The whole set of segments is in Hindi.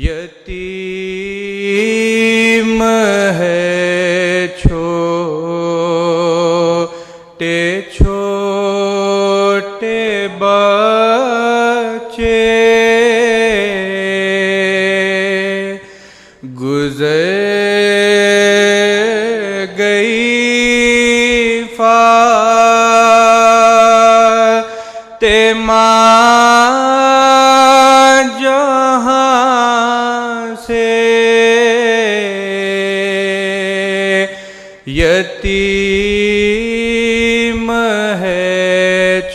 यतीम है छोटे छोटे बच्चे, गुज़र गई फ़ातिमा जहाँ से। यतीम है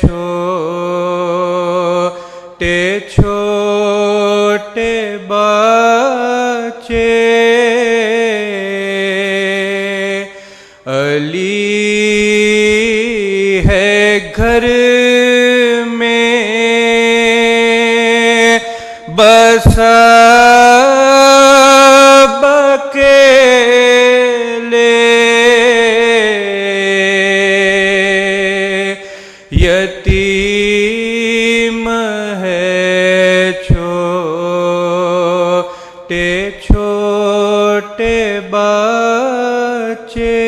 छोटे छोटे बच्चे, अली है घर में बस अकेले। यतीम है छोटे छोटे बच्चे,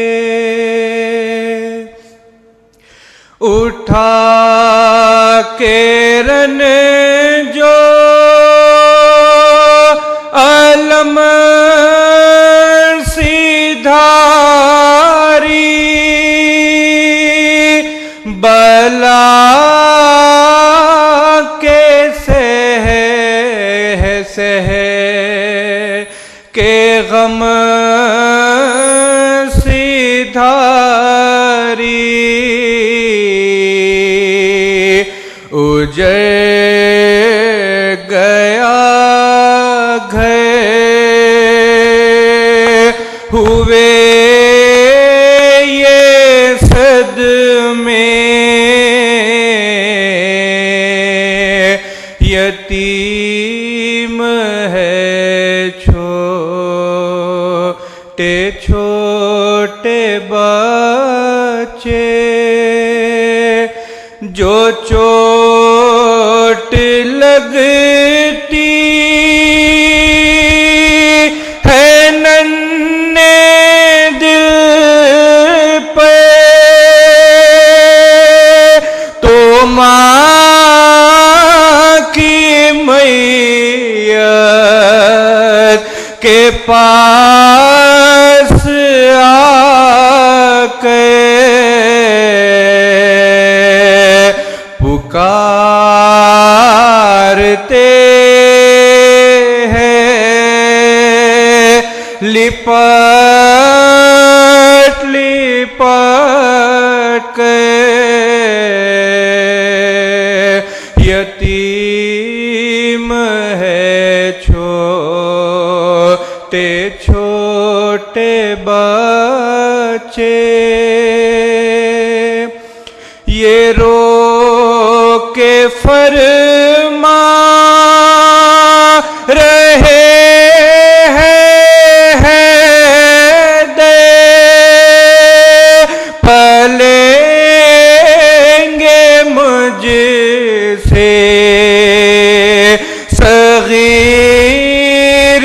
उठा के रन जो अलम सीधारी, बला के सह के गम सीधारी, उजड़ गया घर हुए ये सदमे। यतीम है छोटे छोटे बच्चे, जो चोट लगती है नन्हे दिल पे, तो माँ की मैयत के पास आके पुकारते हैं, लिपट लिपट के। यतीम है छोटे छोटे बच्चे, ये रो के फरमा रहे हैं दे, पलेंगे मुझसे सगीर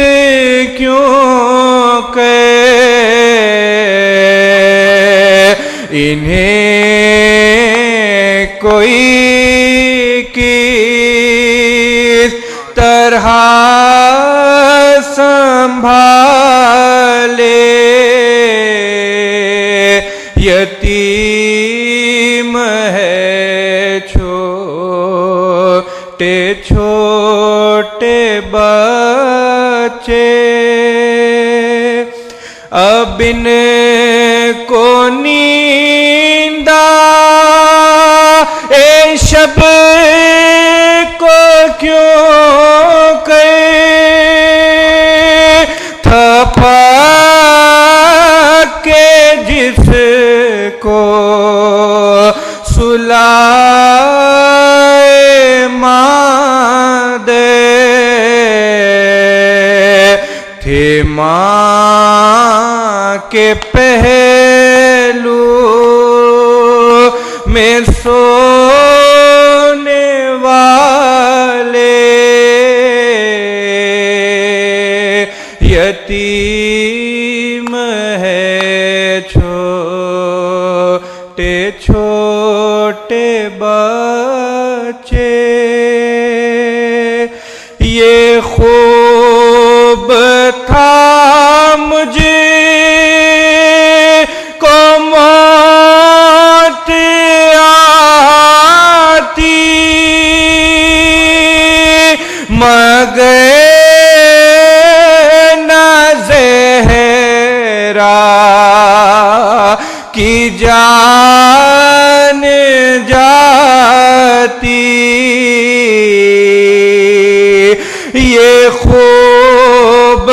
क्यों के, इन्हें कोई किस तरह संभाले। यतीम है छोटे छोटे बच्चे, अब इनको नींदा ए शब को क्यों कहे, थपक के जिसको सुलाए माँ दे, थे माँ के पहलू में सोने वाले। यतीम है छोटे छोटे बच्चे, ये खूब था मुझे को मौत आती, मगर की जान जाती, ये खूब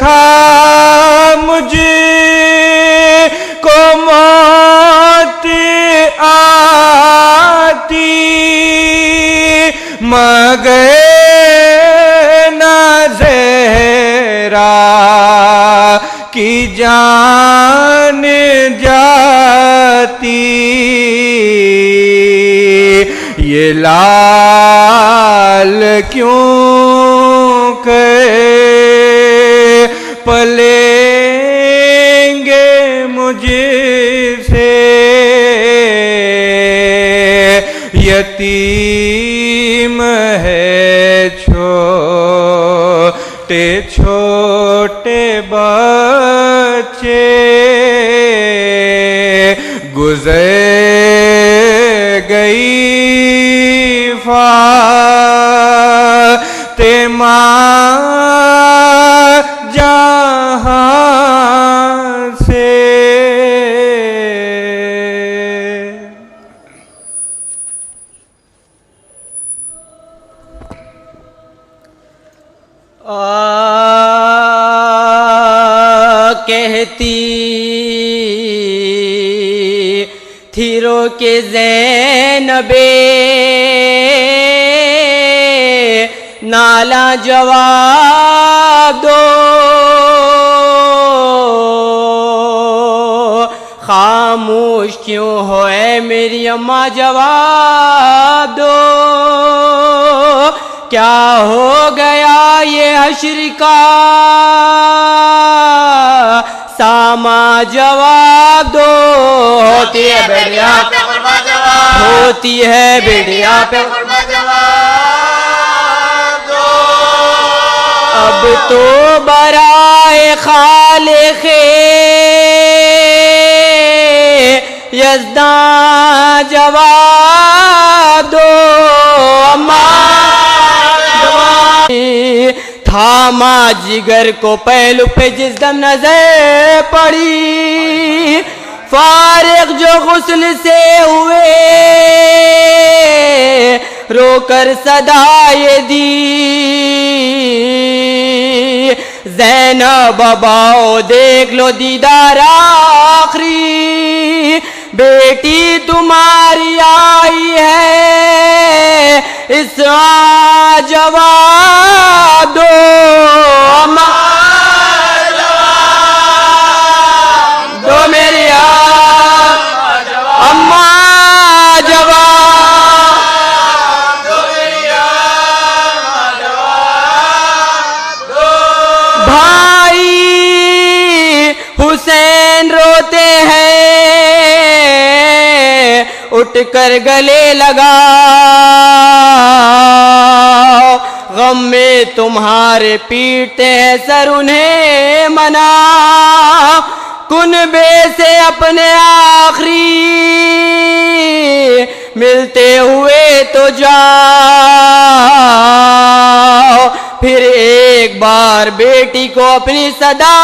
था मुझे को मौत आती, मगर न ज़हरा की जान जाती, ये लाल क्यों के पलेंगे मुझसे, यतीम है छोटे छोटे बच्चे, गुज़र गई फ़ातिमा जहां से। कहती थी रो के ज़ैनबे, नाला जवाब दो, खामोश क्यों हो ऐ मेरी अम्मा जवाब दो, क्या हो गया ये हश्र का सामा जवाब दो, होती है बेड़िया पे कुर्बा जवाब, होती है बेड़िया पे कुर्बा जवाब दो, अब तो बराए खालिक़े यज़्दा जवाब दो, अम्मा थामा जिगर को पहलू पे जिस दम नजर पड़ी, फारिग जो गुस्ल से हुए रोकर सदाए दी, ज़ैनब बाबाओ देख लो दीदार आखरी, बेटी तुम्हारी आई है इस जवाब दो, अम्मा जवाब दो मेरी अम्मा जवाब दो मेरी अम्मा जवाब दो, भाई हुसैन रोते हैं उठकर गले लगा, गम में तुम्हारे पीटते हैं सर उन्हें मना, कुनबे से अपने आखिरी मिलते हुए तो जाओ, फिर एक बार बेटी को अपनी सदा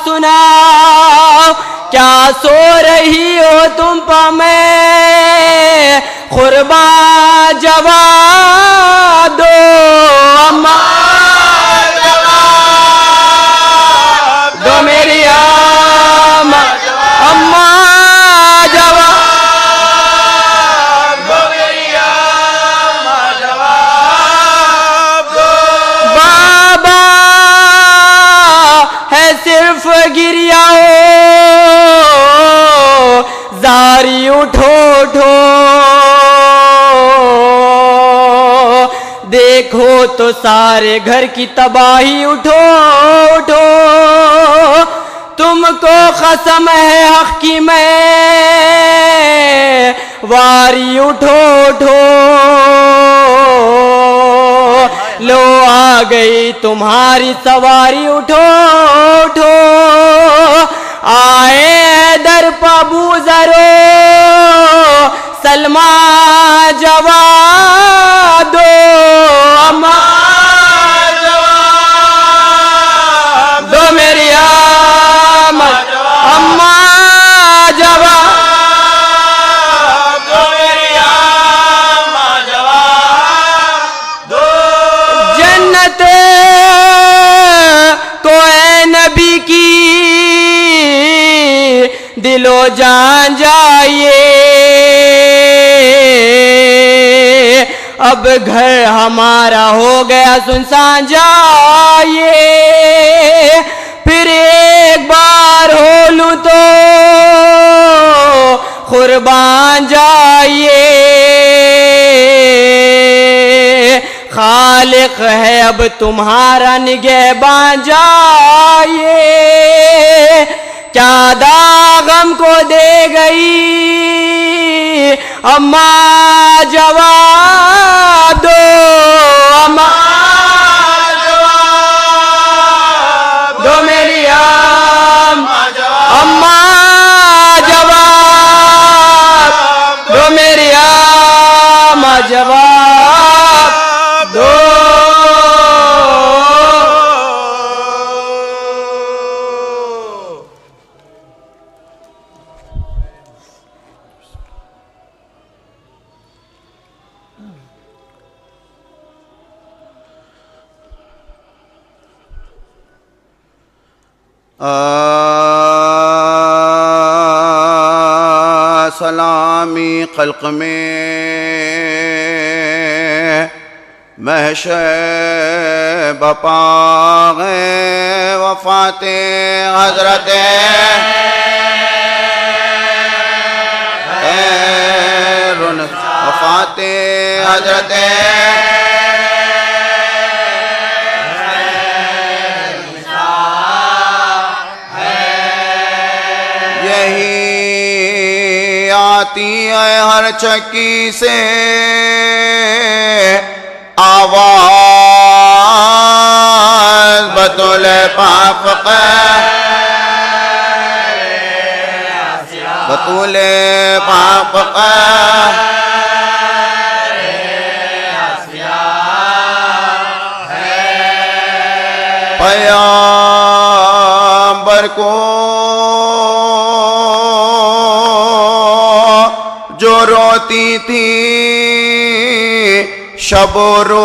सुनाओ, क्या सो रही हो तुम पर मैं खुरबा जवाब दो, अम्मा जवाब दो मेरी अम्मा जवाब दो मेरी अम्मा जवाब दो, बाबा है सिर्फ गिरिया जारी उठो उठो, देख एक हो तो सारे घर की तबाही। उठो उठो तुमको कसम है हक की मैं वारी। उठो उठो लो आ गई तुम्हारी सवारी। उठो उठो आए दर पबू जरो सलमा जवाब दो। अम्मा जवाब दो मेरी अम्मा जवाब दो मेरी अम्मा जवाब दो। जन्नत को है नबी की दिलो जान जाइए। अब घर हमारा हो गया सुनसान जाइए। फिर एक बार हो लूं तो कुर्बान जाइए। खालिक है अब तुम्हारा निगहबान जाइए। क्या दाग हमको दे गई अम्मा जवाब दो। अम्मा जवाब दो मेरी अम्मा जवाब दो मेरी अम्मा जवाब दो। सलामी खल्क में महशर बपाग़े वफ़ाते हज़रत वफ़ाते हज़रत आती है हर चक्की से आवाज़ बतौल पाक बतौल पाक पैगंबर को जो रोती थी शब रोज़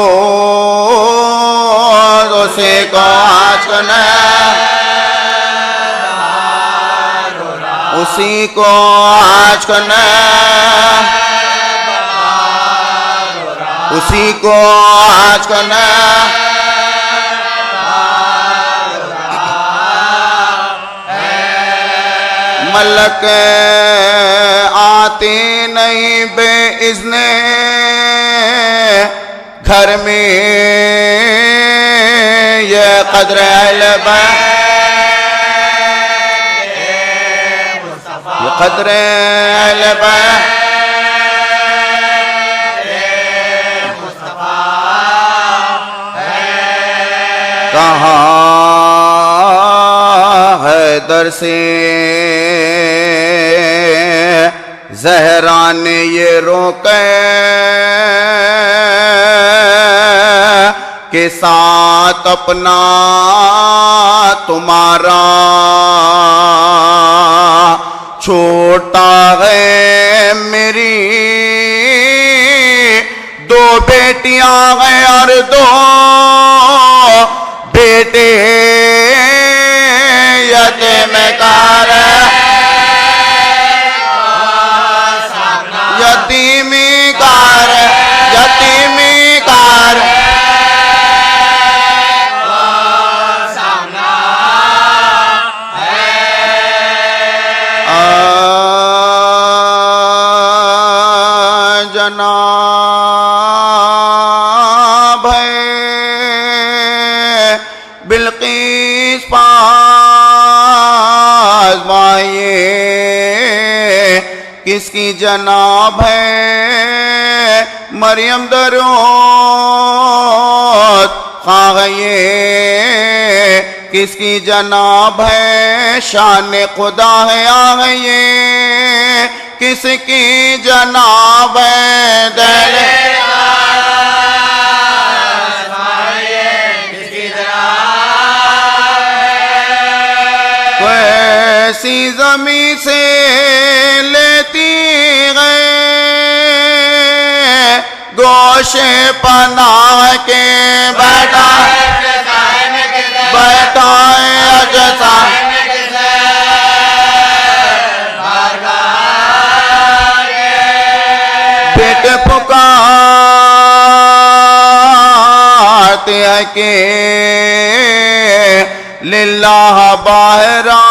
उसे को आज करना उसी को आज करना उसी को आज करना मलक आते नहीं बेइज़्ने घर में ये क़द्र अहलब ये क़द्र अहलब कहाँ है दर से ज़हरा ने ये रोके के साथ अपना तुम्हारा छोटा है मेरी दो बेटियां हैं और दो बेटे यतीमकार यतीमीकार यतीमीकार जनाब है बिल्किस पास माये किसकी जनाब है मरियम दरूद खां ये किसकी जनाब है शान खुदा है आ ये किसकी जनाब है दिल ऐसी जमी से लेती गए गोशे पनाह के बैठा बैठाए अजसा बेटे पुकारते हैं कि लिल्लाह बाहरा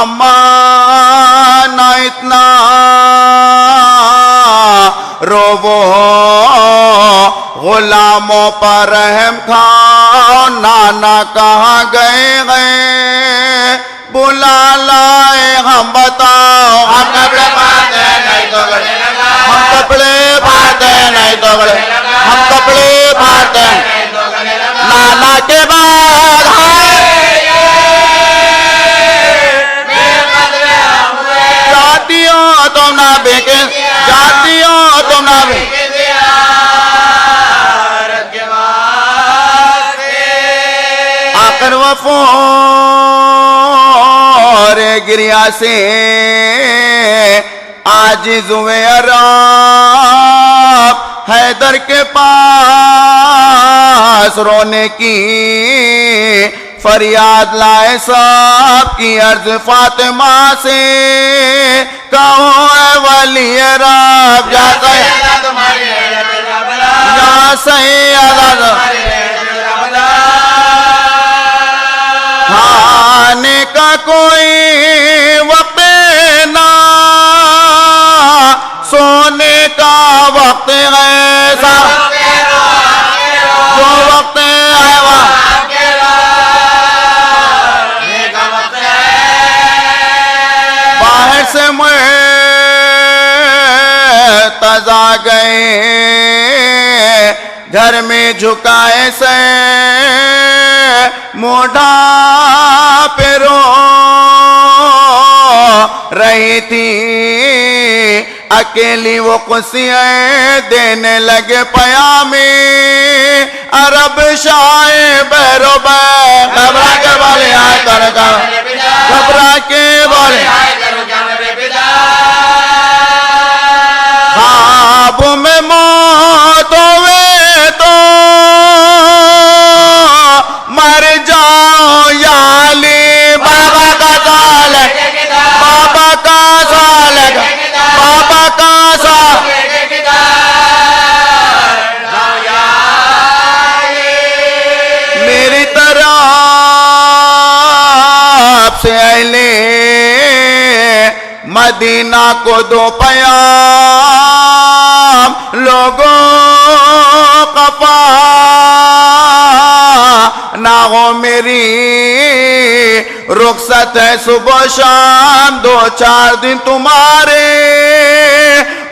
अम्मा ना इतना रोवो गुलामों पर रहम खाओ नाना कहाँ गए बुला लाए हम बताओ हम कपड़े बांधे नहीं तो गड़े हम कपड़े बांधे नहीं तो गड़े हम कपड़े बांधे नाना के बाद जातियों तुम ना बेके जातियों तुम ना बेके आकर वफोर गिरिया से आज जुए अराब हैदर के पास रोने की फरियाद लाए साहब की अर्ज फातिमा से कहो है वली रब जा सही खाने का कोई वक्त ना सोने का वक्त है जो वक्त है वह बाहर से तजा गए घर में झुकाए से मोढ़ा पे रो रही थी अकेली वो खुशियाँ देने लगे पयामी अरब शाये बैरो घबरा के बोले आए कर घबरा के बोले ख्वाब में मौत होवे तो मर जाओ याली बाबा का साल बाबा का साल बाबा का साल मेरी तरफ से अहले मदीना को दो पयाम लोगों कपा ना हो मेरी रुखसत है सुबह शाम 2-4 दिन तुम्हारे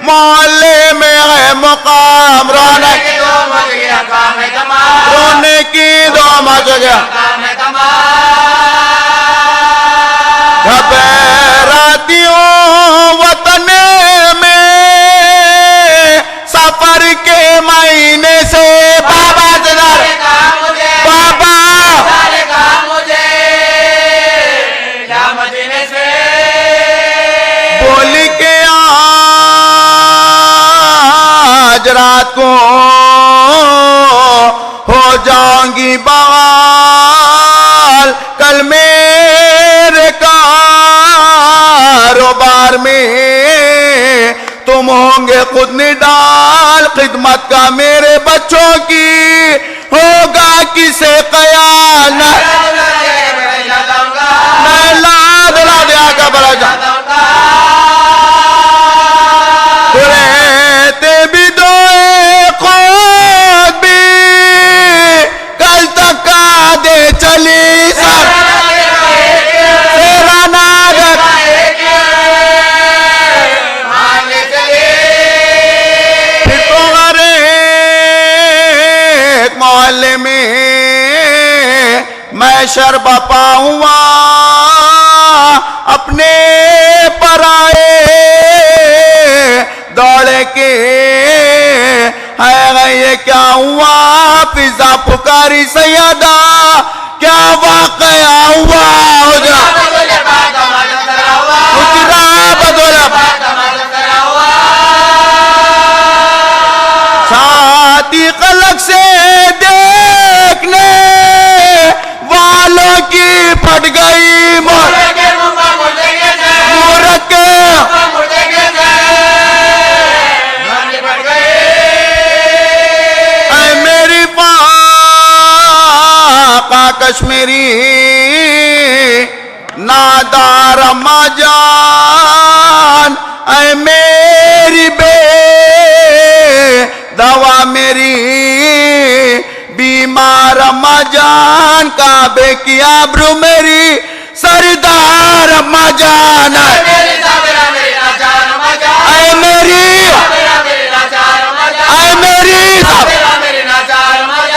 मोहल्ले में है मुकाम रोने की दो मच गया घबरातियों वतन में सफर के महीने से बाबा बाबा बोली के आज रात को हो जाऊंगी बवाल कल मेरे कारोबार में तुम होंगे खुद निडाल खिदमत का मेरे बच्चों की होगा किसे कयाल रहते भी दो खुद भी मैं शर्ब पाऊंगा अपने पराए दौड़ के है ये क्या हुआ फिजा पुकारी सैयदा क्या वाकया हुआ हुजरा बदोला छाती कलक से देखने वालों की फट गई मूरख के मेरी पाका कश्मीरी नादार अम्मा जान ऐ मेरी बे दवा मेरी बीमार अम्मा जान काबे की आबरू मेरी सरदार अम्मा जान ऐ मेरी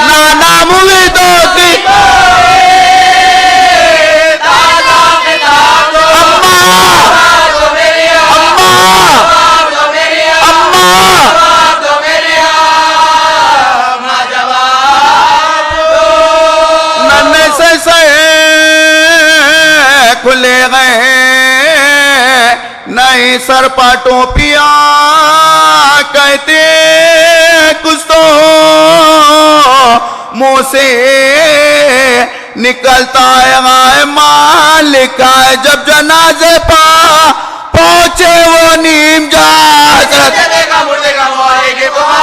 नाना मुझे दोस्ती खुले गए नई सर पर टोपिया कहते कुछ तो मुंह से निकलता है मालिक है जब जनाजे पा पहुंचे वो नीम जा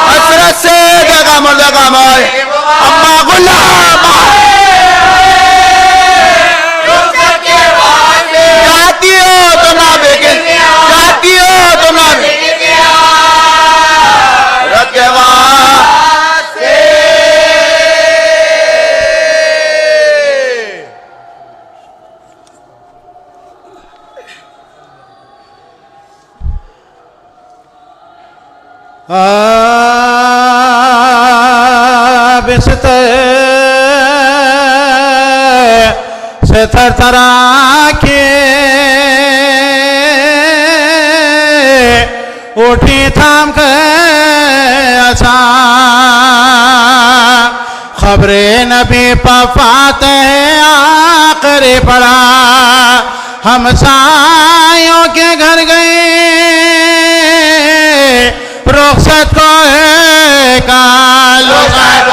हसरत से जगह मुर्दे का मोल अम्मा गुलाम से थर थरा के उठी थाम के असा खबरे नबी पफात है आखिरी पड़ा हम सायों के घर गए रुखसत को है कालो साहेब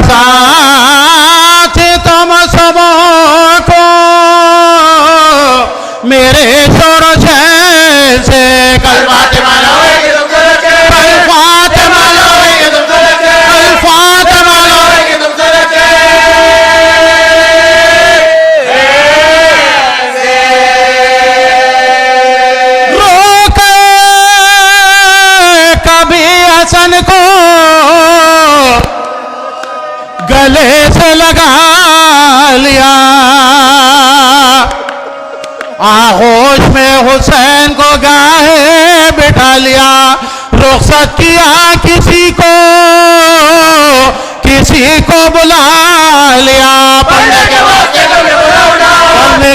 साथ तुम सबको मेरे शोर से कल फातिमा रोक कभी हसन को गले से लगा लिया आगोश में हुसैन को गाहे बिठा लिया रुखसत किया किसी को बुला लिया पढ़ने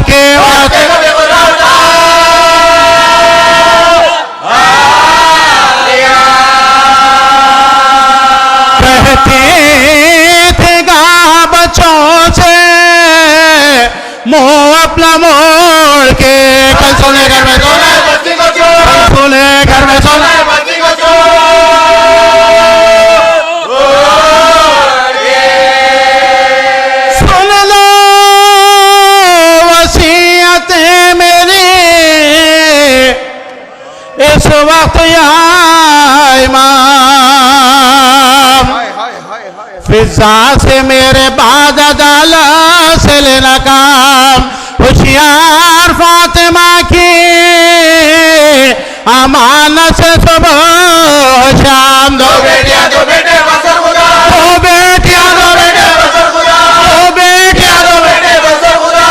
के वास्ते कहते थे गा बच्चों से मुंह अपना मोड़ के कल सोने घर में सोना सोने घर में सोना सुन लो वसीयतें मेरी इस वक्त यहाँ इमाम फिजा से मेरे बाद अदाला से लेना काम होशियार फातिमा की अमानत से सुबह शाम दो बेटियां दो बेटे बसर खुदा दो बेटियां दो बेटे बसर खुदा दो बेटियां दो बेटे बसर खुदा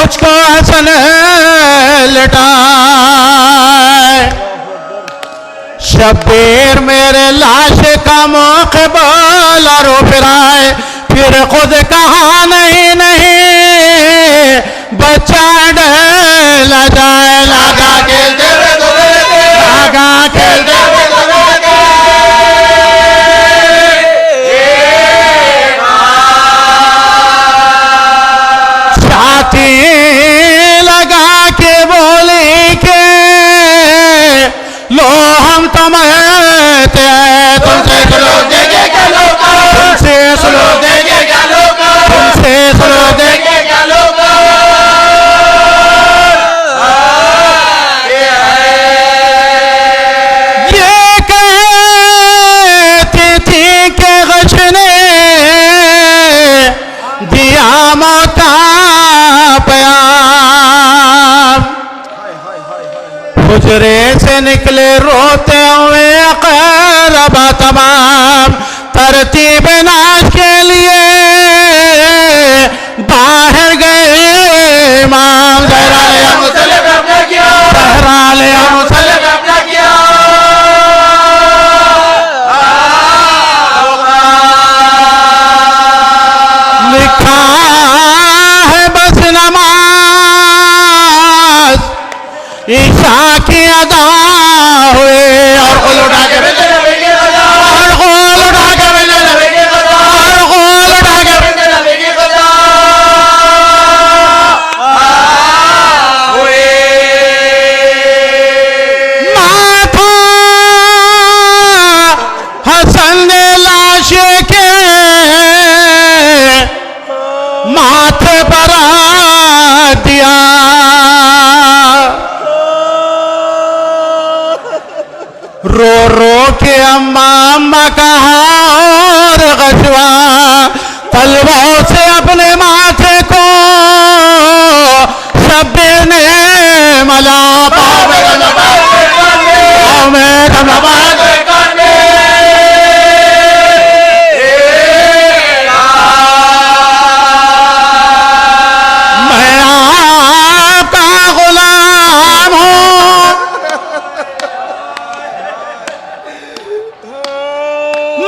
मुझको हसन लटाए। शब्बीर मेरे लाश का मौके बोला रो फिराए, फिर खुद कहा नहीं नहीं बच्चा डला जाए। लगा खेलते लगा खेलते छाती लगा के बोली के लो हम तुम्हें तुमसे सुनो देंगे क्या लोग, तुमसे सुनो देंगे क्या लोग, तुमसे सुनो देंगे क्या लोग। ये कहती थी कि गश ने दिया मौत का प्याम, हुजरे से निकले रोते हुए अक़रबा तमाम। तरतीब नाश के लिए बाहर गए इमाम। ज़हरा ले मुसल्लम अपना किया, ज़हरा ले मुसल्लम अपना किया। लिखा है बस नमाज ईशा की अदा हुए और गोल उठा के और गोल उठा के और गोल उठा के माथा हसन ने लाश के माथे पर दिया। रो रो के अम्मा अम्मा कहा और गशवा, तलवार से अपने माथे को शब्बीर ने मला। पाँव में मैं आपका गुलाम हूँ,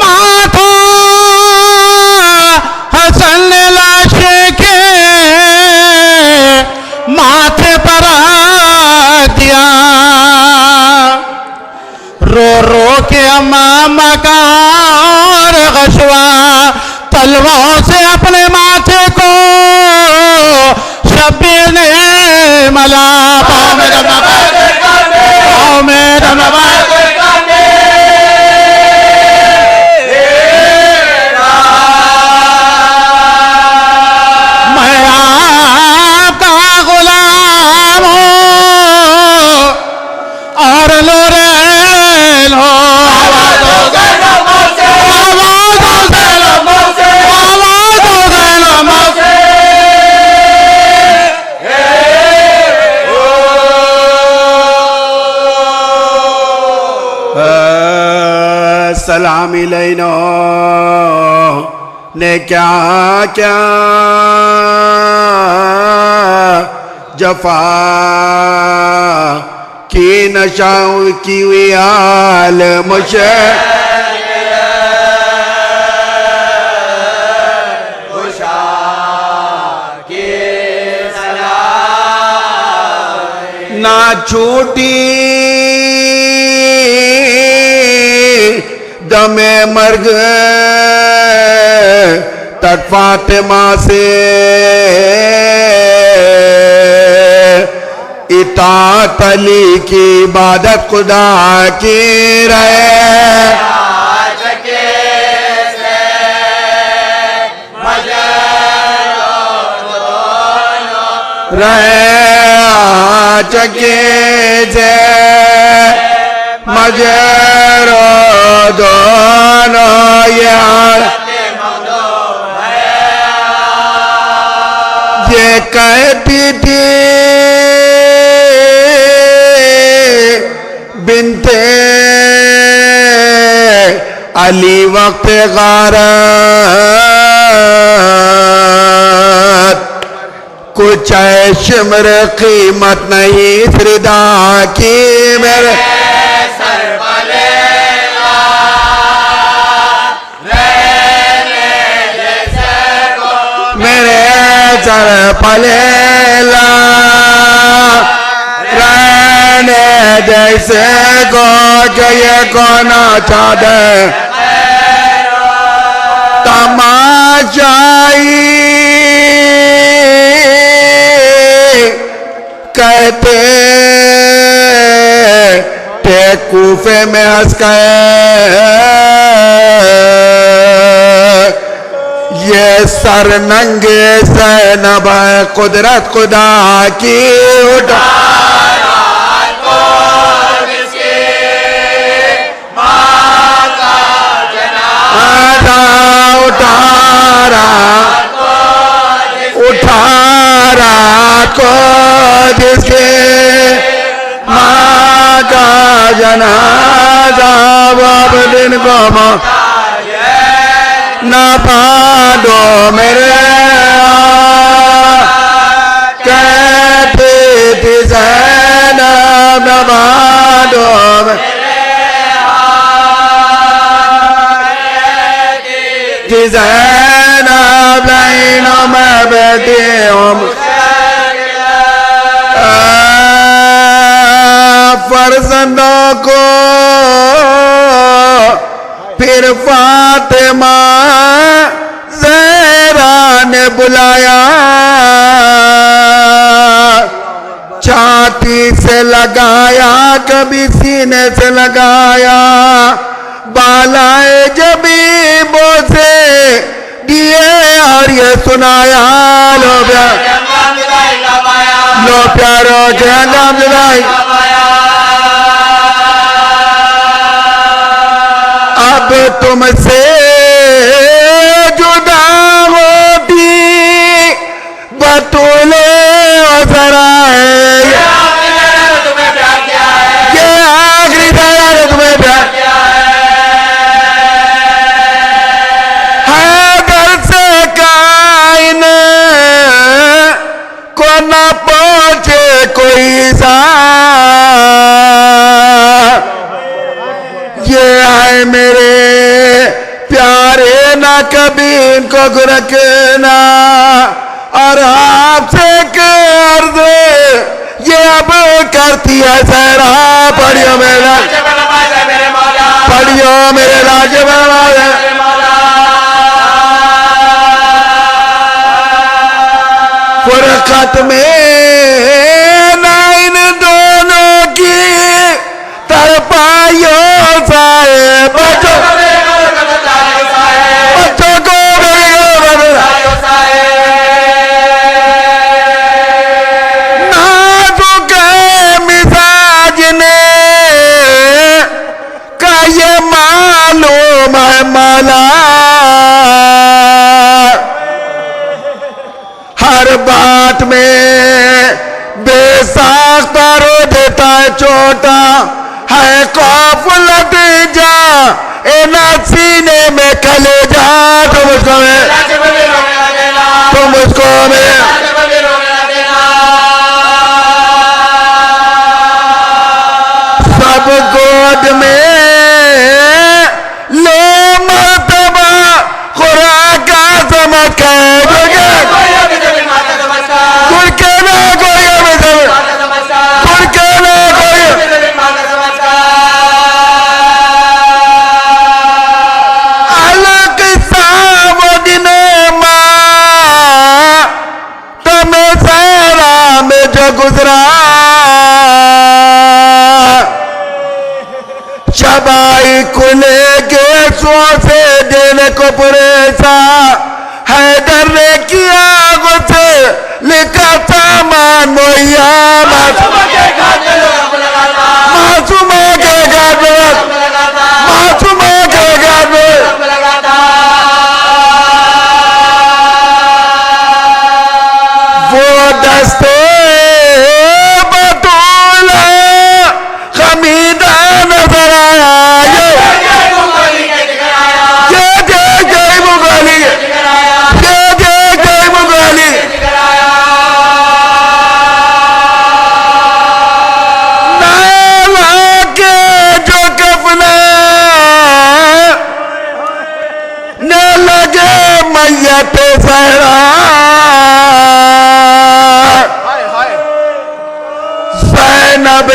माथा हसन ने लाश के माथे पर दिया। रो रो के अम्मा अम्मा का और गशवा, तलवार से अपने माथे को शब्बीर ने मला। पाँव में दम पाँव में दम मैं आपका गुलाम हूँ और लोरेन हो। आवाज़ों से सलामी लैनो ने क्या क्या जफा की नशाओं की हुई आल मुझे ना छूटी दमे मर्ग तट फातिमा से इताअत अली की इबादत खुदा की रहे। चके से मजरो दोनों यार ये कहती थी बिनते अली वक्त गारत कुछ ऐश मेरे कीमत नहीं श्रीदा की मेरे मेरे सर पलेला रहने जैसे को ये कौन चाहते तमाशाई कहते थे कूफे में हंस गए ये सर नंगे से नभ कुदरत खुदा की उठा उठारा को जिसके माँ का जनाजा बाब दिन को न पादो मेरे कहती थी ज़ैनब न पादो ज़ैनब लाइनों में बैठी हूँ फर्जंदों को फिर फातिमा ज़हरा ने बुलाया छाती से लगाया कभी सीने से लगाया बालाए जबीबों से दिए और ये सुनाया लो प्यारो के अंजाम जुदाई अब तुमसे जुदा होती बतूले और जरा ये आखिरी दया ने तुम्हें प्यार न पहुंचे कोई सा ये आए मेरे प्यारे ना कभी इनको गुरकना और आपसे अर्ज ये अब करती है सहरा पढ़ियो मेरा पढ़ियो मेरे राज्य फुरकत में ना इन दोनों की तरपाइयों साए बच्चों को नाजुक मिजाज ने का ये मालूम है माला हर बात में बेसाख्ता रो देता है छोटा है खौफ लग जा ए ना सीने में कले जा तुम उसको में सब गोद में ले मर्तबा खुराक का समझ के गुजरा शबाई कुले के सो से देने को पुरेसा हैदर ने किया गुस्से लिखा सामान मुहैया मासूमा के घर वो दस्ते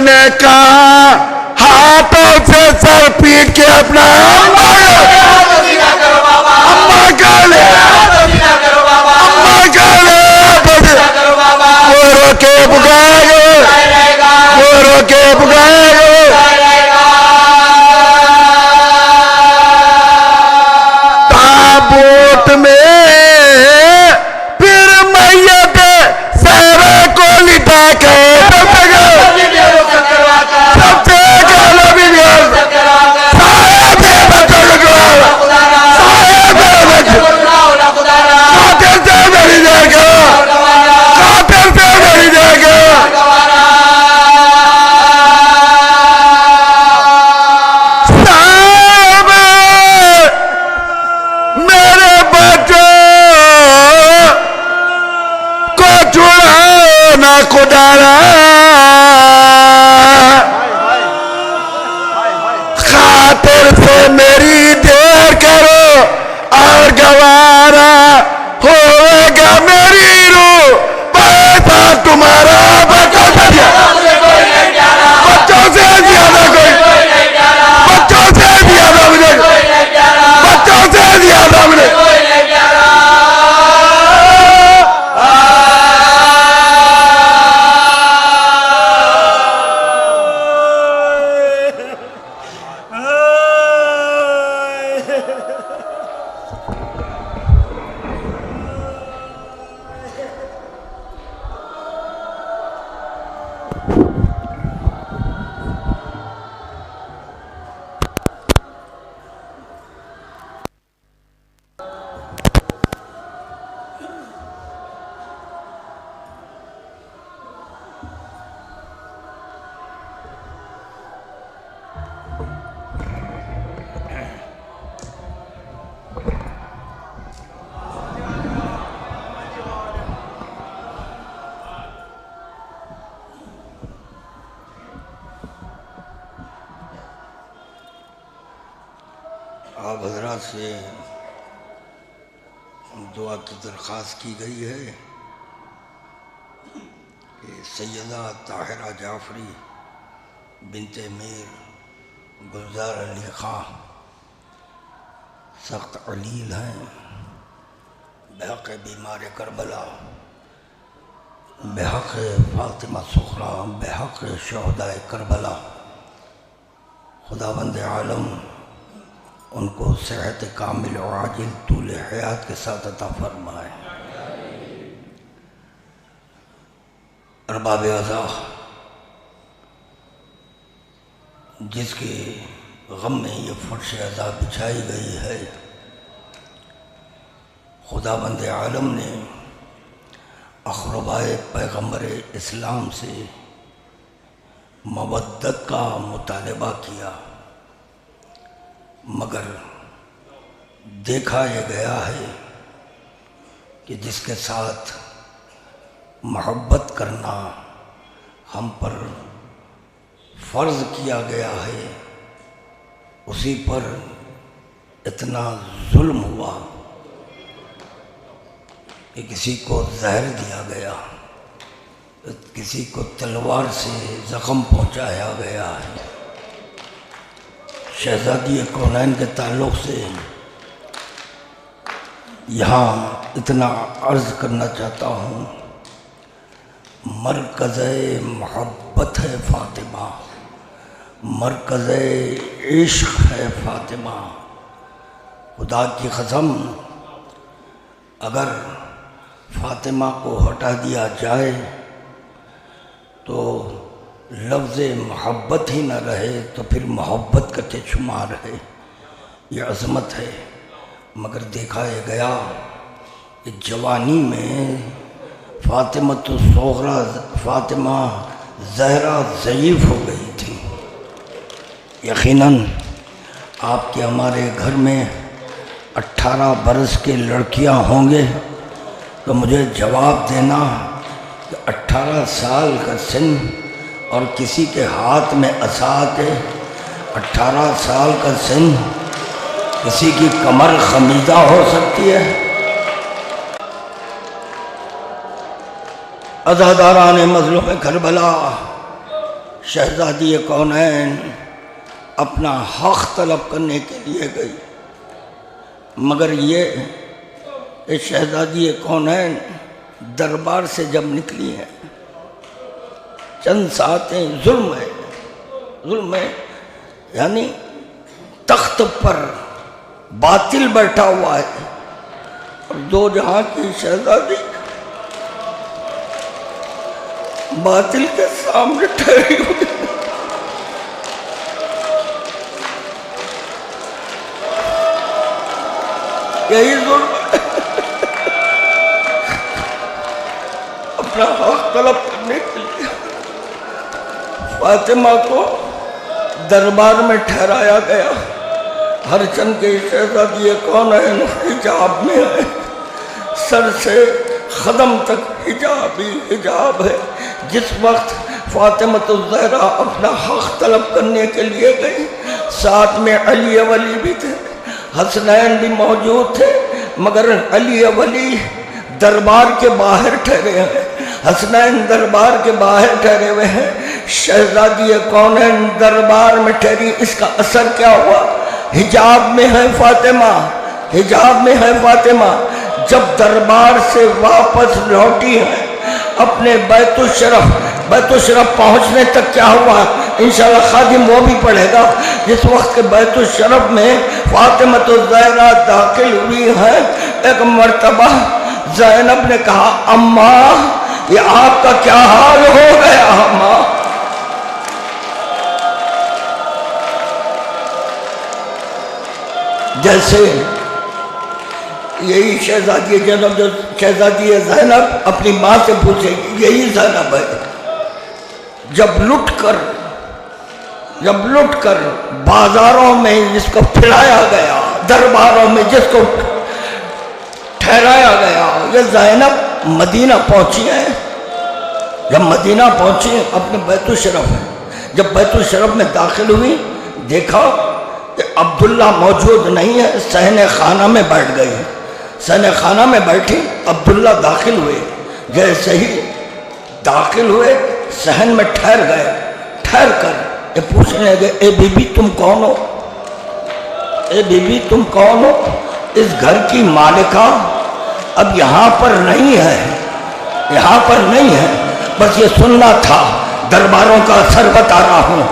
मैंने कहा हाथों से सर पीट के अपना अम्मा काले अम्मा काले वो रोके पुकारो वो रोके पुकारो ताबूत में फिर मैयत सारा को लिटा के सबसे काला भी साहेब बचल साहेब कातिल से नहीं जाएगा कातिल से नहीं जाएगा साहब मेरे बच्चों को छुड़ाना खुदारा खातिर से मेरी देर करो और गवारा होगा मेरी रूह पैसा तुम्हारा बच्चों से ज्यादा बच्चों से ज्यादा कोई बच्चों से ज्यादा मुझे बच्चों से ज्यादा मुझे आप हजरात से दुआ की दरख्वास्त की गई है कि सैयदा ताहिरा जाफरी बिनते मीर गुलजार अली खां सख्त अलील हैं, बेहक़ बीमार करबला, बेहक़ फातिमा सुखरा, बेहक़ शहदाए करबला। खुदावंद आलम उनको सेहत कामिल और आजिल तूल हयात के साथ अता फरमाए। अरबाब अज़ा जिसके गम में ये फर्श अज़ा बिछाई गई है, खुदावंद आलम ने अक़रबाए पैगम्बर इस्लाम से मवद्दत का मुतालबा किया, मगर देखा यह गया है कि जिसके साथ मोहब्बत करना हम पर फ़र्ज़ किया गया है, उसी पर इतना जुल्म हुआ कि किसी को जहर दिया गया, किसी को तलवार से ज़ख़म पहुंचाया गया है। शहज़ादी कौनैन के ताल्लुक़ से यहाँ इतना अर्ज़ करना चाहता हूँ, मरकज़े मोहब्बत है फ़ातिमा, मरकज़े इश्क़ है फ़ातिमा। खुदा की कसम अगर फ़ातिमा को हटा दिया जाए तो लफ्ज़ मोहब्बत ही न रहे तो फिर मोहब्बत का क्या शुमार है। ये अज़मत है, मगर देखा यह गया कि जवानी में फ़ातिमा तो सोहरा फ़ातिमा ज़हरा ज़ईफ़ हो गई थी। यकीनन आपके हमारे घर में 18 बरस के लड़कियां होंगे तो मुझे जवाब देना कि 18 साल का सिन और किसी के हाथ में असा के 18 साल का सिन किसी की कमर खमीदा हो सकती है। अज़ादारान मज़लूम करबला, शहजादी कौनैन अपना हक तलब करने के लिए गई, मगर ये शहजादी कौनैन दरबार से जब निकली हैं, चंद सातें जुल्म है, यानी तख्त पर बातिल बैठा हुआ है और दो जहां की शहजादी बातिल के सामने ठहरी हुई। यही जुल्म है। अपना हक तलब करने के लिए फातिमा को दरबार में ठहराया गया। हरचंद के शहजादी कौनैन हिजाब में है, सर से कदम तक हिजाब ही हिजाब है। जिस वक्त फातिमा ज़हरा अपना हक तलब करने के लिए गई, साथ में अली वली भी थे, हसनैन भी मौजूद थे, मगर अली वली दरबार के बाहर ठहरे हैं, हसनैन दरबार के बाहर ठहरे हुए हैं। शहजादी कौनैन दरबार में ठहरी, इसका असर क्या हुआ? हिजाब में है फातिमा, हिजाब में है फातिमा। जब दरबार से वापस लौटी है अपने बैतुशरफ पहुंचने तक क्या हुआ इंशाअल्लाह खादिम वो भी पढ़ेगा। जिस वक्त के बैतुशरफ में फातिमा ज़हरा दाखिल हुई है, एक मर्तबा ज़ैनब ने कहा, अम्मा ये आपका क्या हाल हो गया अम्मा? जैसे यही शहजादी ज़ैनब, जो शहजादी ज़ैनब अपनी माँ से पूछेगी, यही ज़ैनब है जब लुट कर बाजारों में जिसको फिराया गया, दरबारों में जिसको ठहराया गया। ये ज़ैनब मदीना पहुंची है। जब मदीना पहुंची अपने बैतुशरफ है, जब बैतुशरफ में दाखिल हुई, देखा कि अब्दुल्ला मौजूद नहीं है, सहने खाना में बैठ गई। सहने खाना में बैठी, अब्दुल्ला दाखिल हुए। जैसे ही दाखिल हुए सहन में ठहर गए। ठहर कर ये पूछने लगे, ए बीबी तुम कौन हो? ए बीबी तुम कौन हो? इस घर की मालिका अब यहाँ पर नहीं है, यहाँ पर नहीं है। बस ये सुनना था, दरबारों का असर बता रहा हूँ,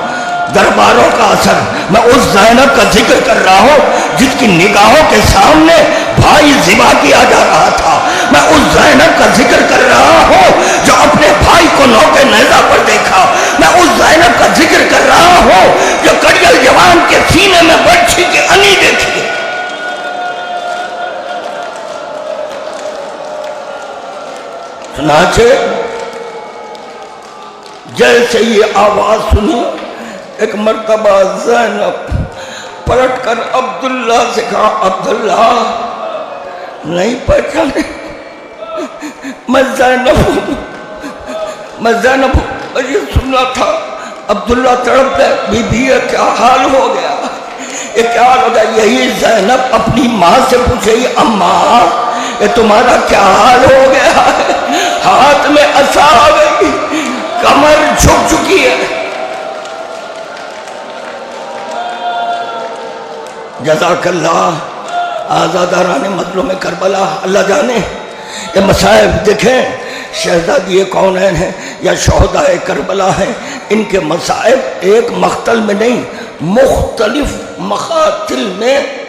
दरबारों का असर। मैं उस ज़ैनब का जिक्र कर रहा हूँ जिसकी निगाहों के सामने भाई ज़िबा किया जा रहा था। मैं उस ज़ैनब का जिक्र कर रहा हूँ जो अपने भाई को नौके नेज़ा पर देखा। मैं उस ज़ैनब का जिक्र कर रहा हूँ जो कड़ियल जवान के सीने में बर्छी की अनी देखी। सुनाचे जैसे ये आवाज सुनी, एक मर्तबा ज़ैनब पलट कर अब्दुल्ला से कहा, अब्दुल्ला नहीं पहचाने? मैं ज़ैनब हूँ, मैं ज़ैनब हूँ। ये सुनना था। अब्दुल्ला तड़प गए, बीबी ये क्या हाल हो गया, ये क्या हाल हो गया? यही ज़ैनब अपनी माँ से पूछे, अम्मा ये तुम्हारा क्या हाल हो गया है? हाथ में असा आ गई, कमर झुक चुकी है। जज़ाकल्लाह। आज़ादाराने मजलूम में करबला, अल्लाह जाने ये मसाइब देखें। शहजादी कौनैन है या शोहदाए करबला है, इनके मसाइब एक मख्तल में नहीं, मुख्तलिफ मखातिल में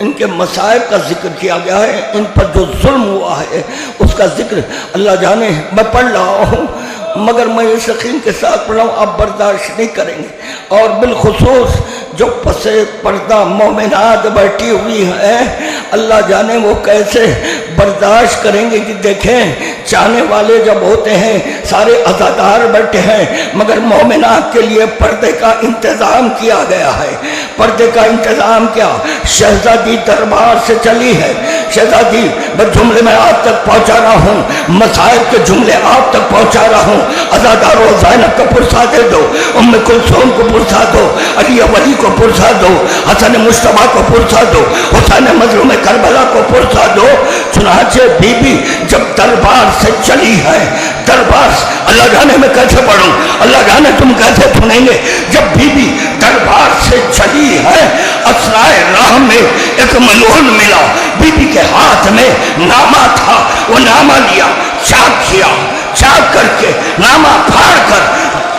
इनके मसाइब का जिक्र किया गया है। इन पर जो जुल्म हुआ है उसका जिक्र अल्लाह जाने। मैं पढ़ रहा हूँ मगर मैं इस यकीन के साथ पढ़ रहा हूँ, आप बर्दाश्त नहीं करेंगे। और बिलखुसूस जो पसे पर्दा मोमिनात बैठी हुई हैं, अल्लाह जाने वो कैसे बर्दाश्त करेंगे। कि देखें, चाहने वाले जब होते हैं सारे अज़ादार बैठे हैं, मगर मोमिनात के लिए पर्दे का इंतज़ाम किया गया है। पर्दे का इंतज़ाम क्या? शहजादी दरबार से चली है। शहजादी मैं जुमले में आप तक पहुँचा रहा हूँ, मसाइब के जुमले आप तक पहुँचा रहा हूँ। अज़ादारों ज़ैनब को पुरसा दे दो, उम्मे कुलसूम को पुरसा दो, अली वली को पुरसा दो, हसन मुश्तबा को पुरसा दो, हुसैन मज़लूम करबला को पुरसा दो। चुनाचे बीबी जब दरबार से चली है, दरबार अल्लाह जाने मैं कैसे पढ़ूं, अल्लाह जाने तुम कैसे सुनेंगे। जब बीबी दरबार से चली है, असराए राह में एक मलून मिला, बीबी के हाथ में नामा था, वो नामा लिया, चाक किया, चाक करके नामा फाड़ कर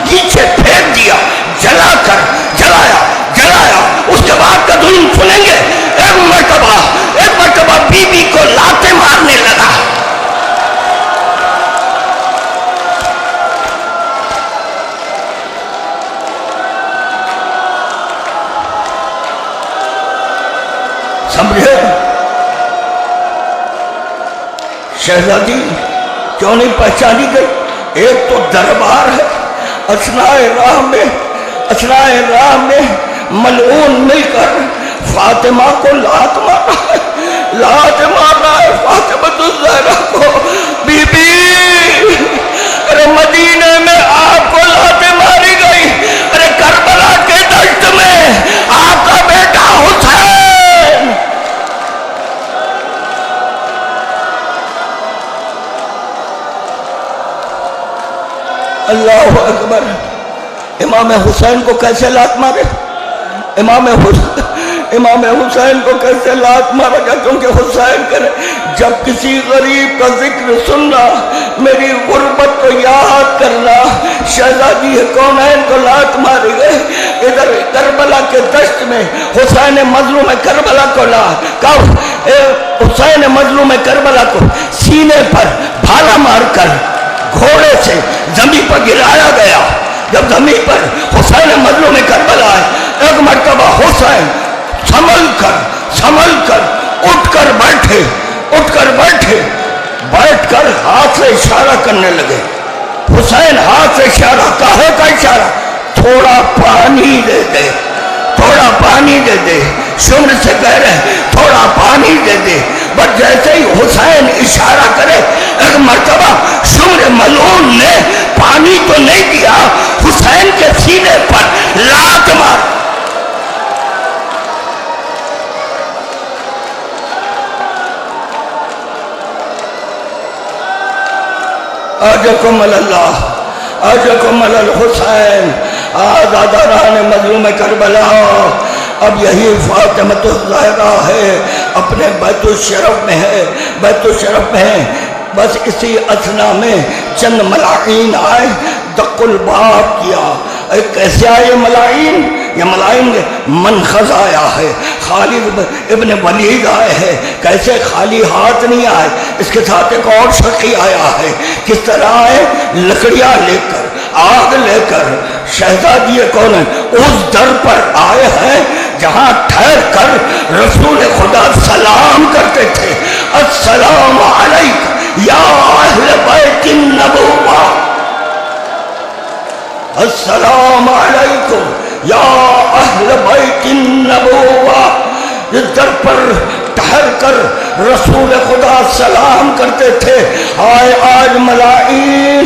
नीचे फेंक दिया, जलाकर जलाया जलाया। उसके बाद का धुन सुनेंगे। एक मर्तबा बीबी को लाते मारने लगा। समझे शहजादी क्यों नहीं पहचानी गई? एक तो दरबार है, असनाए राह में मलऊन मिलकर फातिमा को लात मारा है फातिमा तो ज़हरा को। बीबी अरे मदीने में आपको लाते मारी गई, अरे करबला के दश्त में आपका बेटा हुसैन। अल्लाह अकबर। इमाम हुसैन को कैसे लात मारे? इमाम हुसैन को कैसे लात मारा गया? क्योंकि हुसैन करे जब किसी गरीब का जिक्र सुनना, मेरी गुर्बत को याद करना। शहजादी कौनैन को लात मारी गए। इधर करबला के दश्त में हुसैन मजलूम करबला को कब हुसैन मजलूम करबला को सीने पर भाला मारकर घोड़े से जमीन पर गिराया गया। जब जमीन पर हुसैन मजलूम करबला है, एक मर्तबा हुसैन संभल कर बैठकर हाथ से इशारा करने लगे। हुसैन हाथ से इशारा, काहे का इशारा? थोड़ा पानी दे दे। शुम्र से कह रहे थोड़ा पानी दे दे। बस जैसे ही हुसैन इशारा करे, एक मर्तबा शुम्र मलून ने पानी तो नहीं दिया, हुसैन के सीने पर लात मार। आजकुम अल हुसैन आज़ादारान मज़लूम करबला। अब यही फातिमा ज़हरा है, अपने बैतुल शरफ में है। बस इसी असना में चंद मलाइन आए, दक्कुल बाब किया। कैसे आए मलाइन? ये मलाइन मनखज आया है, खालिद इब्न वलीद आए हैं। कैसे? खाली हाथ नहीं आए, इसके साथ एक और शख्स आया है। किस तरह आए? लकड़ियां लेकर, आग लेकर। शहजादी कौन है? उस दर पर आए हैं जहां ठहर कर रसूल खुदा सलाम करते थे। अस्सलाम अलैकुम या अहले बैतिन नबुव्वा, अस्सलाम अलैकुम या अहले बैतिन नबुव्वा। इस दर पर ठहर कर रसूल खुदा सलाम करते थे। आए आज मलाइन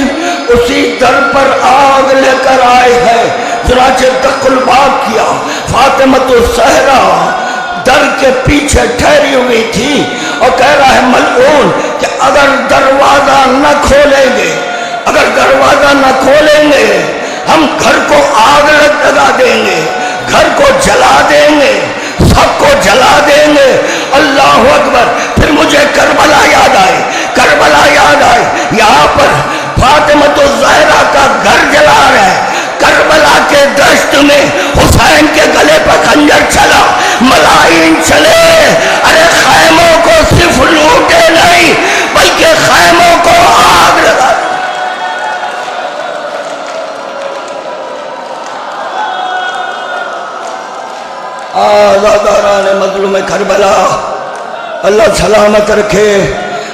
उसी दर पर आग लेकर आए हैं। चुनाचे दक्कुल बाब किया। फातिमा ज़हरा दर के पीछे ठहरी हुई थी और कह रहा है मलऊन कि अगर दरवाजा न खोलेंगे हम घर को आग लगा देंगे, घर को जला देंगे, सबको जला देंगे। अल्लाह अकबर। फिर मुझे करबला याद आए। यहाँ पर फातिमा ज़हरा का घर जला रहे हैं। करबला के दश्त में हुसैन के गले पर खंजर चला, मलाइन चले। अरे खैमों को सिर्फ लूटे नहीं, बल्कि खैमों को आग लगा। आज़ादारान मज़लूम करबला, अल्लाह सलामत रखे।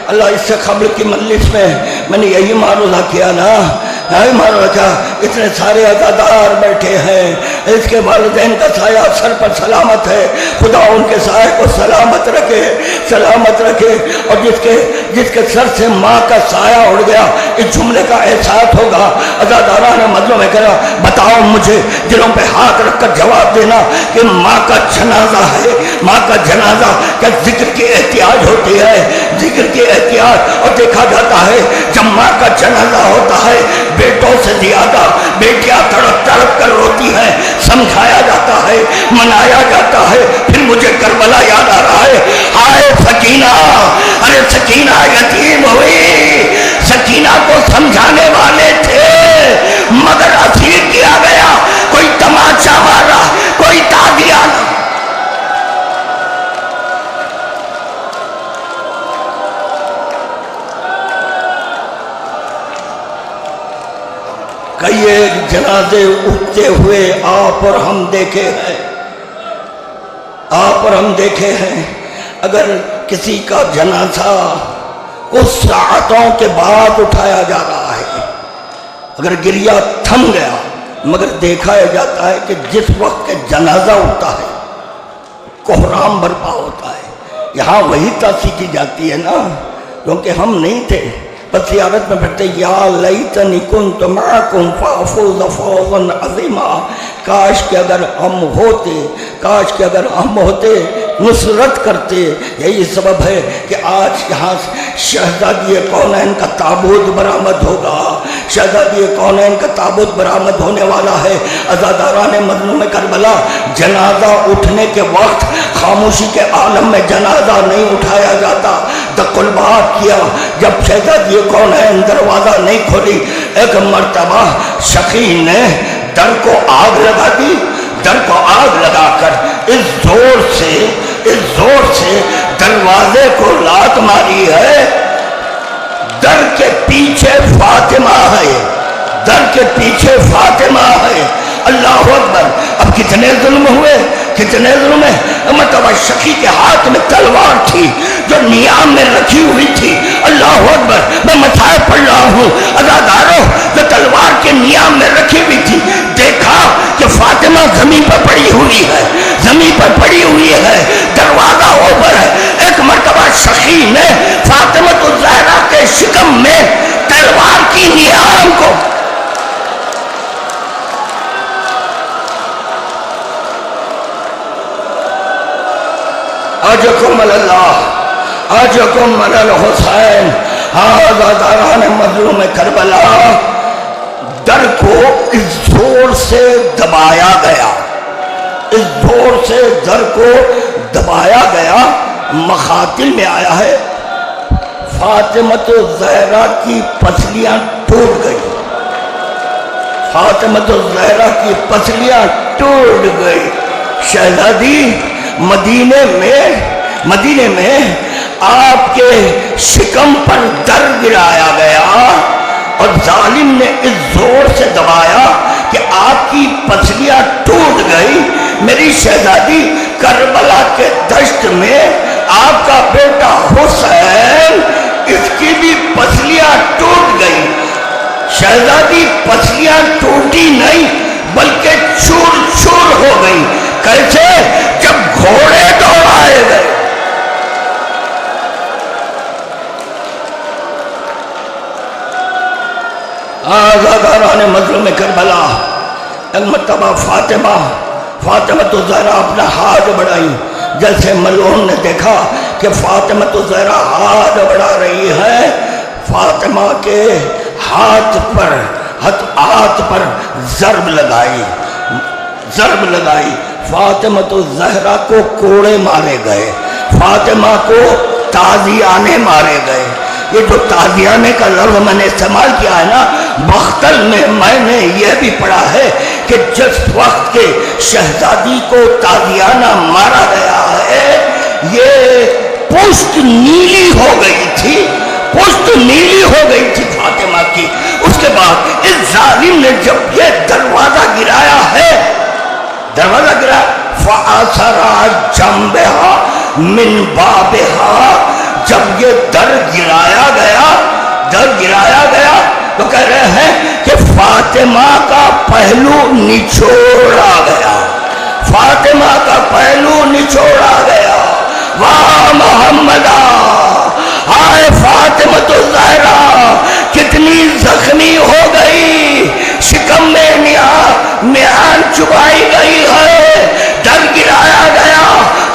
अल्लाह इससे खबर की मजलिस में मैंने यही मारूजा किया ना, यही मारूजा किया। इतने सारे अज़ादार बैठे हैं, इसके वालिदैन का साया सर पर सलामत है। खुदा उनके साए को सलामत रखे, सलामत रखे। और जिसके सर से माँ का साया उड़ गया, इस जुमले का एहसास होगा। अज़ादारा ने मजलों में कहा, बताओ मुझे, दिलों पे हाथ रखकर जवाब देना कि माँ का जनाजा है, माँ का जनाजा क्या जिक्र की एहतियाज होती है? जिक्र की एहतियाज। और देखा जाता है जब माँ का जनाजा होता है, बेटों से ज्यादा बेटियां तड़प तड़प कर रोती हैं, समझाया जाता है, मनाया जाता है। फिर मुझे करबला याद आ रहा है। हाय सकीना, अरे सकीना यतीम हुई, सकीना को समझाने वाले थे मगर असीर किया गया। कोई तमाचा मारा, कोई तादिया। कई एक जनाजे उठते हुए आप और हम देखे हैं, आप और हम देखे हैं। अगर किसी का जनाजा कुछ सातों के बाद उठाया जा रहा है, अगर गिरिया थम गया, मगर देखा जाता है कि जिस वक्त के जनाजा उठता है कोहराम बर्पा होता है। यहाँ वही तासी की जाती है ना, क्योंकि हम नहीं थे। बस यारत में बैठते, या लैतनी कुन्त माकुम फाफूज़ फौज़न अज़ीमा। काश के अगर हम होते, काश के अगर हम होते, नुसरत करते। यही सबब है कि आज यहाँ शहज़ादी कौनैन का ताबूत बरामद होगा, शहज़ादी कौनैन का ताबूत बरामद होने वाला है। अज़ादारा ने मज़लूम करबला जनाजा उठने के वक्त खामोशी के आलम में जनाजा नहीं उठाया जाता, दकुलबात किया। जब शहज़ादी कौनैन दरवाज़ा नहीं खोली, एक मर्तबा शकी ने दर को आग लगा दी। दर को आग लगाकर इस जोर से दरवाजे को लात मारी है। दर के पीछे फातिमा है, दर के पीछे फातिमा है। अल्लाह अकबर। अब कितने जुल्म हुए, कितने जुल्म है। मतलब शकी के हाथ में तलवार थी जो नियाम में रखी हुई थी। अल्लाह अकबर। मैं मसाए पढ़ रहा हूँ, अज़ादारों, जो तलवार के नियाम में रखी हुई थी। देखा कि फातिमा जमीन पर पड़ी हुई है, जमीन पर पड़ी हुई है, दरवाजा ऊपर है। एक मर्तबा शकी ने फातिमा तो ज़हरा के शिकम में तलवार की नियाम को अजकुम अल्लाह, अजकुम अल हुसैन। हाज़ादारा ने मज़लूम करबला दर को इस जोर से दबाया गया, इस जोर से दर को दबाया गया। मखातिल में आया है, फातिमा तो ज़हरा की पसलियां टूट गई, फातिमा तो ज़हरा की पसलियां टूट गई। शहज़ादी मदीने में आपके शिकम पर दर गिराया गया और जालिम ने इस जोर से दबाया कि आपकी पसलियां टूट गई। मेरी शहजादी, करबला के दश्त में आपका बेटा हुसैन, इसकी भी पसलियां टूट गई। शहजादी, पसलियां टूटी नहीं बल्कि चूर चूर हो गई। कैसे? जब घोड़े दौड़ाए गए। आज़ादारा ने मज़लूम करबला एक मरतबा फातिमा तो ज़हरा अपना हाथ बढ़ाई। जैसे मलून ने देखा कि फातिमा तो ज़हरा हाथ बढ़ा रही है, फातिमा के हाथ पर ज़र्ब लगाई। फातिमा तो ज़हरा को कोड़े मारे गए, फातिमा को ताज़ियाने मारे गए। ये जो ताज़ियाने का लफ्ज़ मैंने इस्तेमाल किया है ना, मख्तल में मैंने यह भी पढ़ा है कि जिस वक्त के शहजादी को ताज़ियाना मारा गया है, ये पुष्ट नीली हो गई थी, पुष्ट नीली हो गई थी फातिमा की। उसके बाद इस जालिम ने जब ये दरवाजा गिराया है, दरवाजा गिरा, फ़असरा जंबहा मिन बाबिहा। जब ये दर गिराया गया तो कह रहे हैं कि फातिमा फातिमा का पहलू निचोड़ा गया, फातिमा का पहलू निचोड़ा गया। वाह मोहम्मदा, हाय फातिमा तो ज़हरा कितनी जख्मी हो गई, शिकम में म्यान चुभाई गई है, डर गिराया गया,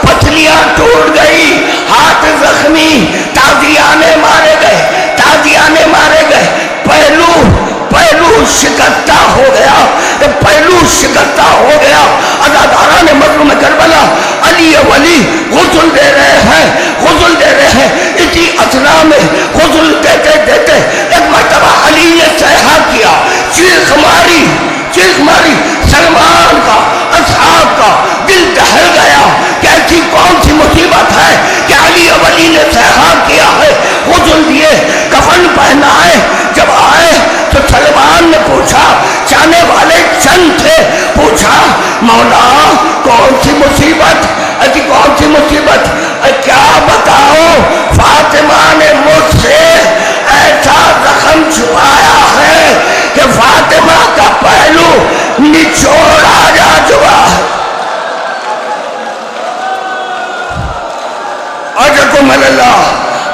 पथलियां टूट गई, हाथ जख्मी, ताजियाने मारे गए, ताजियाने मारे गए, पहलू शिकस्ता हो गया, पहलू शिकस्ता हो गया। अज़ादारा ने मज़लूम करबला अली वली गुस्ल दे रहे हैं, गुस्ल दे रहे हैं। इसी असना में गुस्ल देते देते एक मरतबा अली ने सहहा किया, चीख मारी, सलमान का, असहाब का दिल दहल गया कि ऐसी कौन सी मुसीबत है कि अली वली ने सहहा किया है। गुस्ल दिए, कफन पहनाए, जब आए तो सलमान ने पूछा, चाहने वाले चंद थे, पूछा मौला कौन सी मुसीबत, ऐसी कौन सी मुसीबत, क्या बताओ। फातिमा ने मुझसे ऐसा जख्म छुपाया है कि फातिमा का पहलू निचोड़ा जा चुका है।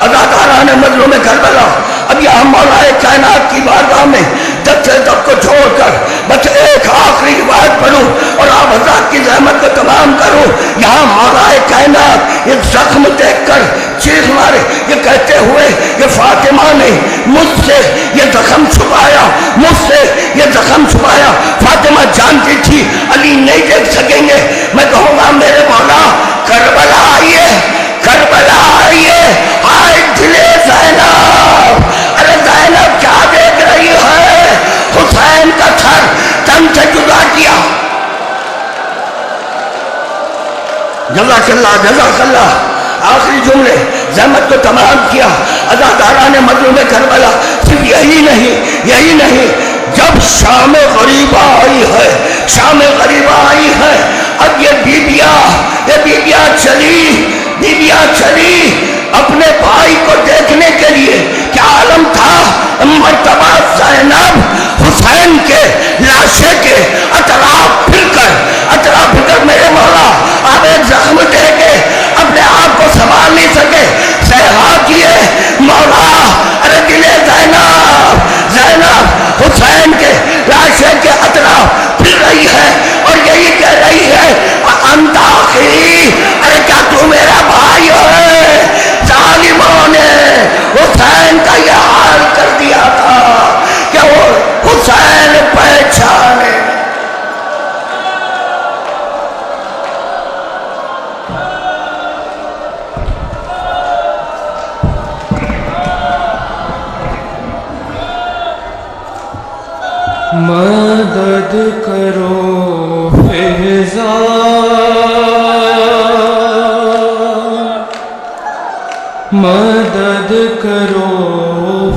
अदाकारा ने मजलूम करबला अब यहाँ मौलाए कायनात की बारगाह में दब से दब को छोड़कर बस एक आखिरी रिवायत पढ़ूं और आप हज़रात की रहमत को तमाम करूं। यहाँ मौलाए कायनात ये जख्म देखकर चीख मारे, ये कहते हुए ये फातिमा ने मुझसे ये जख्म छुपाया, मुझसे ये जख्म छुपाया। फातिमा जानती थी अली नहीं देख सकेंगे। मैं कहूँगा मेरे मौला करबला आइए, करबला आइए, आए दिले ज़ैनब। अरे ज़ैनब क्या देख रही है, हुसैन का सर तन से जुदा किया। जज़ाकल्लाह जज़ाकल्लाह, आखिरी जुमले ज़हमत को तमाम किया। अज़ादारा ने मज़लूम करबला सिर्फ यही नहीं, जब शाम गरीबा आई है, शाम गरीबा आई है, अब ये बीबियाँ चली अपने भाई को देखने के लिए। क्या आलम था, मर्तबा ज़ैनब हुसैन के लाशे के अतराफ फिरकर मेरे मौला आप एक जख्म देके अपने आप को संभाल नहीं सके, सहहा किए मौला। अरे दिले ज़ैनब हुसैन के लाशे के अतराफ फिर रही है और यही कह रही है अंत आखिरी, अरे क्या तू मेरा भाई है। जालिमों ने हुसैन का यह हाल कर दिया था कि वो हुसैन पहचाने। मदद करो फिजा, मदद करो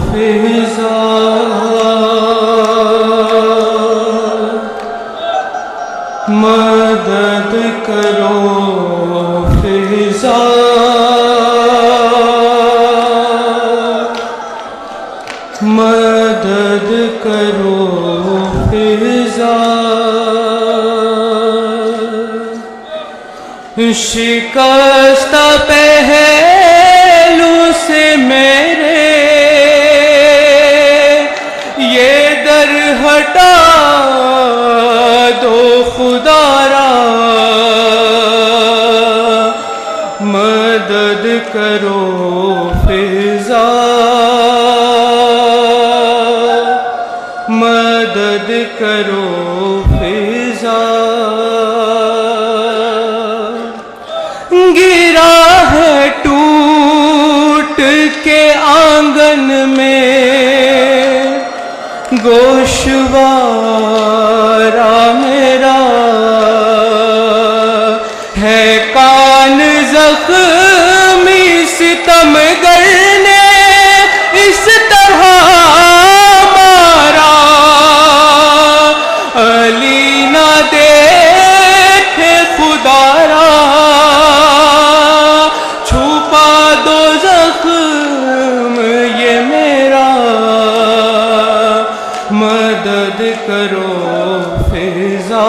फिजा, मदद करो फिजा, मदद करो फिजा। शिकस्त पहलू से मेरे ये दर हटा दो खुदारा, मदद करो फिजा, मदद करो फिजा। गिरा है टूट के आंगन में गोशवारा मेरा, है कान जख्मी सितमगर ने इस तरह मारा, अली ना देखे खुदारा, छुपा दो जख्म ये मेरा, मदद करो फिजा,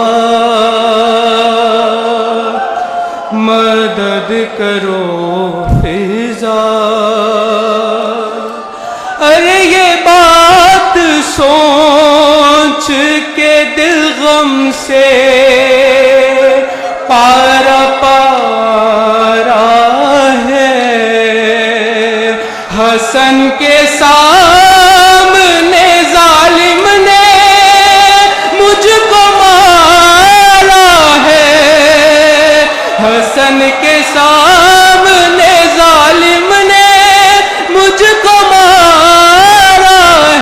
मदद करो फिजा। अरे ये बात सोच के दिल गम से पारा पारा है। हसन के सामने जालिम ने मुझको मारा है। हसन के सामने जालिम ने मुझको मारा